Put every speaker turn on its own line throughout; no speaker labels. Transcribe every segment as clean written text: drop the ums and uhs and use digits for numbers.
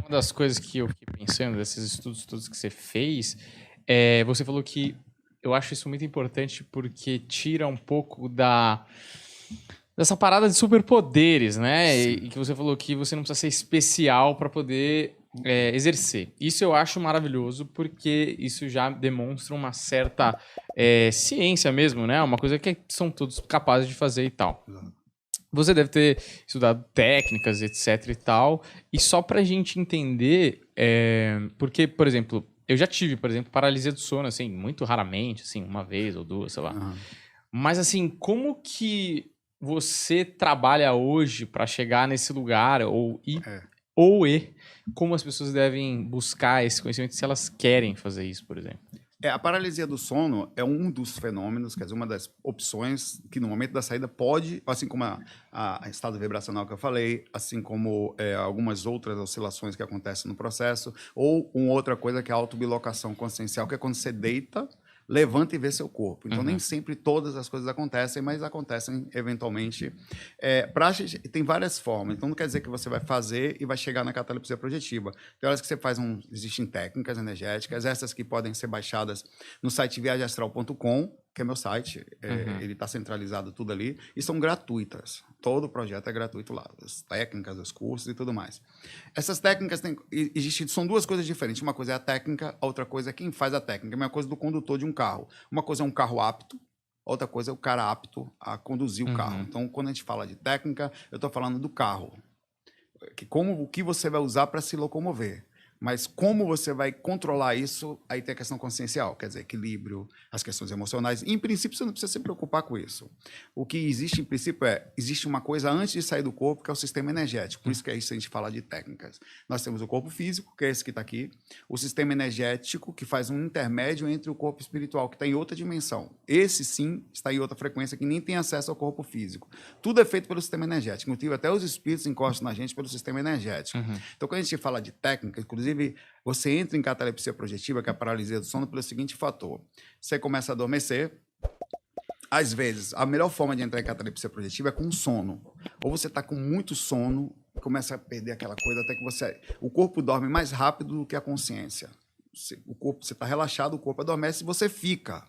uma das coisas que eu fiquei pensando, desses estudos todos que você fez, você falou que eu acho isso muito importante porque tira um pouco dessa parada de superpoderes, né? E que você falou que você não precisa ser especial para poder exercer. Isso eu acho maravilhoso porque isso já demonstra uma certa ciência mesmo, né? Uma coisa que são todos capazes de fazer e tal. Você deve ter estudado técnicas, etc e tal. E só pra gente entender, porque, por exemplo, eu já tive, por exemplo, paralisia do sono, assim, muito raramente, assim, uma vez ou duas, sei lá.
Aham.
Mas, assim, como que você trabalha hoje pra chegar nesse lugar
É.
como as pessoas devem buscar esse conhecimento se elas querem fazer isso, por exemplo?
A paralisia do sono é um dos fenômenos, quer dizer, uma das opções que no momento da saída pode, assim como a estado vibracional que eu falei, assim como algumas outras oscilações que acontecem no processo, ou uma outra coisa que é a autobilocação consciencial, que é quando você deita, levanta e vê seu corpo. Então, nem sempre todas as coisas acontecem, mas acontecem eventualmente. Tem várias formas. Então, não quer dizer que você vai fazer e vai chegar na catalepsia projetiva. Tem horas que você faz existem técnicas energéticas, essas que podem ser baixadas no site viagemastral.com, que é meu site. Ele está centralizado tudo ali, e são gratuitas. Todo o projeto é gratuito lá, as técnicas, os cursos e tudo mais. Essas técnicas são duas coisas diferentes. Uma coisa é a técnica, a outra coisa é quem faz a técnica. A mesma coisa do condutor de um carro. Uma coisa é um carro apto, outra coisa é o cara apto a conduzir o carro. Então, quando a gente fala de técnica, eu estou falando do carro. O que você vai usar para se locomover. Mas como você vai controlar isso, aí tem a questão consciencial, quer dizer, equilíbrio, as questões emocionais. Em princípio, você não precisa se preocupar com isso. O que existe, em princípio, existe uma coisa antes de sair do corpo, que é o sistema energético. Por isso que é isso que a gente fala de técnicas. Nós temos o corpo físico, que é esse que está aqui, o sistema energético, que faz um intermédio entre o corpo espiritual, que está em outra dimensão. Esse, sim, está em outra frequência, que nem tem acesso ao corpo físico. Tudo é feito pelo sistema energético. Inclusive, até os espíritos encostam na gente pelo sistema energético. Então, quando a gente fala de técnica, inclusive, você entra em catalepsia projetiva, que é a paralisia do sono, pelo seguinte fator. Você começa a adormecer. Às vezes, a melhor forma de entrar em catalepsia projetiva é com sono. Ou você está com muito sono, começa a perder aquela coisa, até que o corpo dorme mais rápido do que a consciência. Você está relaxado, o corpo adormece e você fica.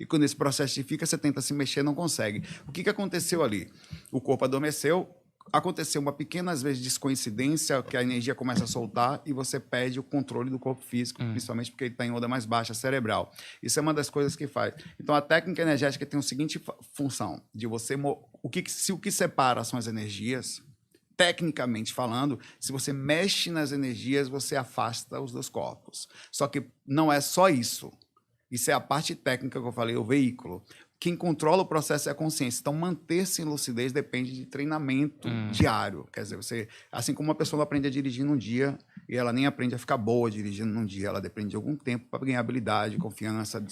E quando esse processo fica, você tenta se mexer, não consegue. O que aconteceu ali? O corpo adormeceu, aconteceu uma pequena, às vezes, descoincidência, que a energia começa a soltar e você perde o controle do corpo físico, principalmente porque ele está em onda mais baixa, cerebral. Isso é uma das coisas que faz. Então, a técnica energética tem a seguinte função, de você... o que separa são as energias, tecnicamente falando, se você mexe nas energias, você afasta os dois corpos. Só que não é só isso. Isso é a parte técnica que eu falei, o veículo. Quem controla o processo é a consciência. Então, manter-se em lucidez depende de treinamento diário. Quer dizer, assim como uma pessoa não aprende a dirigir num dia e ela nem aprende a ficar boa dirigindo num dia, ela depende de algum tempo para ganhar habilidade, confiança,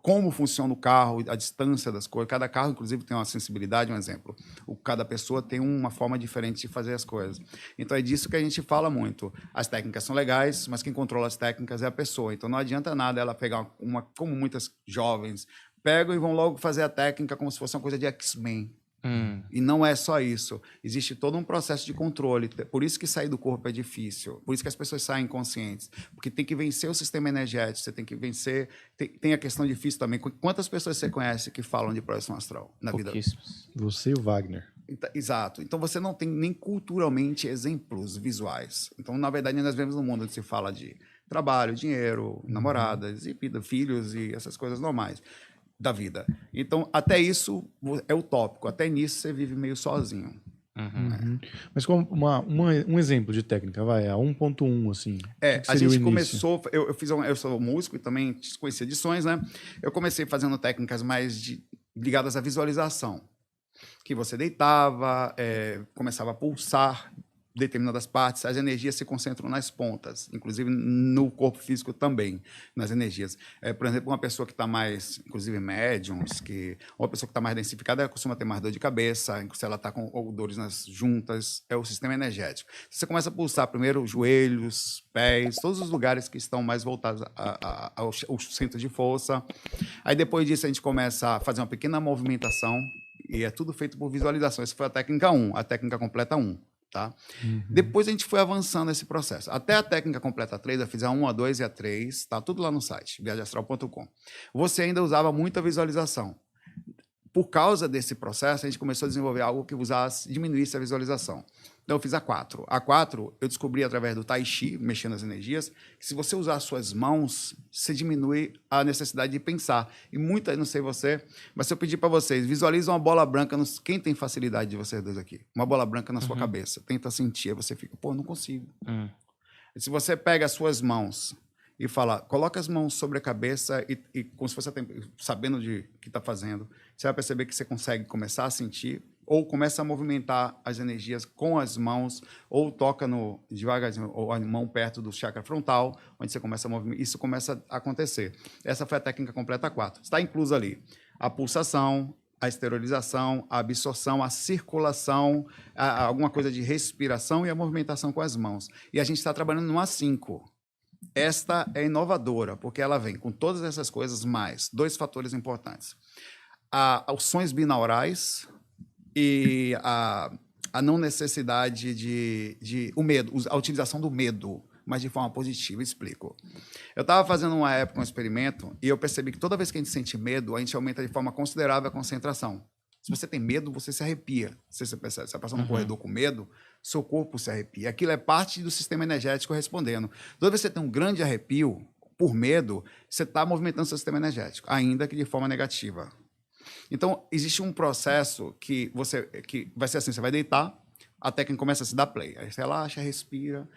como funciona o carro, a distância das coisas. Cada carro, inclusive, tem uma sensibilidade, um exemplo. Cada pessoa tem uma forma diferente de fazer as coisas. Então, é disso que a gente fala muito. As técnicas são legais, mas quem controla as técnicas é a pessoa. Então, não adianta nada ela pegar como muitas jovens pegam e vão logo fazer a técnica como se fosse uma coisa de X-Men. E não é só isso. Existe todo um processo de controle. Por isso que sair do corpo é difícil. Por isso que as pessoas saem inconscientes. Porque tem que vencer o sistema energético. Você tem que vencer... Tem a questão difícil também. Quantas pessoas você conhece que falam de projeção astral na vida?
Você e o Wagner.
Exato. Então, você não tem nem culturalmente exemplos visuais. Então, na verdade, nós vemos no mundo onde se fala de trabalho, dinheiro, namoradas, e vida, filhos e essas coisas normais da vida. Então, até isso é utópico. Até nisso você vive meio sozinho.
Mas como um exemplo de técnica, vai, a 1.1, assim.
A gente começou... Eu sou músico e também conheci edições, né? Eu comecei fazendo técnicas mais ligadas à visualização. Que você deitava, começava a pulsar determinadas partes, as energias se concentram nas pontas, inclusive no corpo físico também, nas energias. Por exemplo, uma pessoa que está mais, inclusive médiums, uma pessoa que está mais densificada, ela costuma ter mais dor de cabeça, se ela está com dores nas juntas, é o sistema energético. Você começa a pulsar primeiro os joelhos, pés, todos os lugares que estão mais voltados ao centro de força. Aí depois disso a gente começa a fazer uma pequena movimentação, e é tudo feito por visualização. Essa foi a técnica 1, a técnica completa 1. Tá? Depois a gente foi avançando nesse processo. Até a técnica completa 3, eu fiz a 1, a 2 e a 3, tá tudo lá no site, viagemastral.com. Você ainda usava muita visualização. Por causa desse processo, a gente começou a desenvolver algo que diminuísse a visualização. Então, eu fiz a 4. A 4, eu descobri através do Tai Chi, mexendo as energias, que se você usar as suas mãos, você diminui a necessidade de pensar. E muita, não sei você, mas se eu pedir para vocês, visualiza uma bola branca, quem tem facilidade de vocês dois aqui? Uma bola branca na sua cabeça. Tenta sentir, aí você fica, pô, não consigo. Se você pega as suas mãos e fala, coloca as mãos sobre a cabeça e como se você sabendo de que está fazendo, você vai perceber que você consegue começar a sentir ou começa a movimentar as energias com as mãos ou toca devagarzinho ou a mão perto do chakra frontal, onde você começa a movimentar. Isso começa a acontecer. Essa foi a técnica completa 4. Está incluso ali a pulsação, a esterilização, a absorção, a circulação, alguma coisa de respiração e a movimentação com as mãos. E a gente está trabalhando no A5. Esta é inovadora, porque ela vem com todas essas coisas, mais 2 fatores importantes. Os sons binaurais e a não necessidade o medo, a utilização do medo, mas de forma positiva. Explico. Eu estava fazendo uma época um experimento e eu percebi que toda vez que a gente sente medo, a gente aumenta de forma considerável a concentração. Se você tem medo, você se arrepia. Não sei se você percebe. Você está passando no corredor com medo, seu corpo se arrepia. Aquilo é parte do sistema energético respondendo. Toda vez que você tem um grande arrepio, por medo, você está movimentando seu sistema energético, ainda que de forma negativa. Então, existe um processo que vai ser assim, você vai deitar, a técnica começa a se dar play. Aí você relaxa, respira,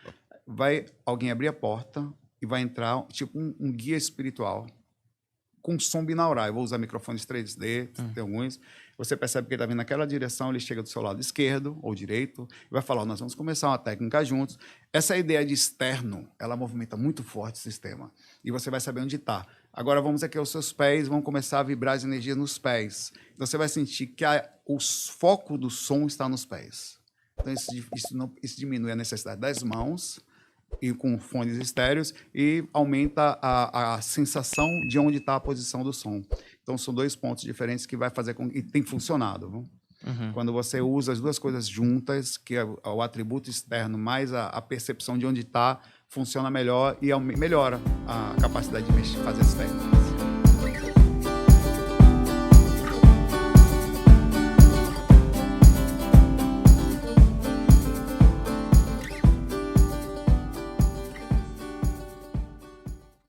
vai alguém abrir a porta e vai entrar tipo um guia espiritual com som binaural. Eu vou usar microfones 3D, tem alguns. Você percebe que ele está vindo naquela direção, ele chega do seu lado esquerdo ou direito e vai falar, nós vamos começar uma técnica juntos. Essa ideia de externo, ela movimenta muito forte o sistema. E você vai saber onde está. Agora vamos aqui aos seus pés, vão começar a vibrar as energias nos pés. Então você vai sentir que o foco do som está nos pés. Então isso diminui a necessidade das mãos, e com fones estéreos, e aumenta a sensação de onde está a posição do som. Então, são 2 pontos diferentes que vai fazer com que tem funcionado. Viu? Quando você usa as 2 coisas juntas, que é o atributo externo mais a percepção de onde está, funciona melhor e melhora a capacidade de fazer as técnicas.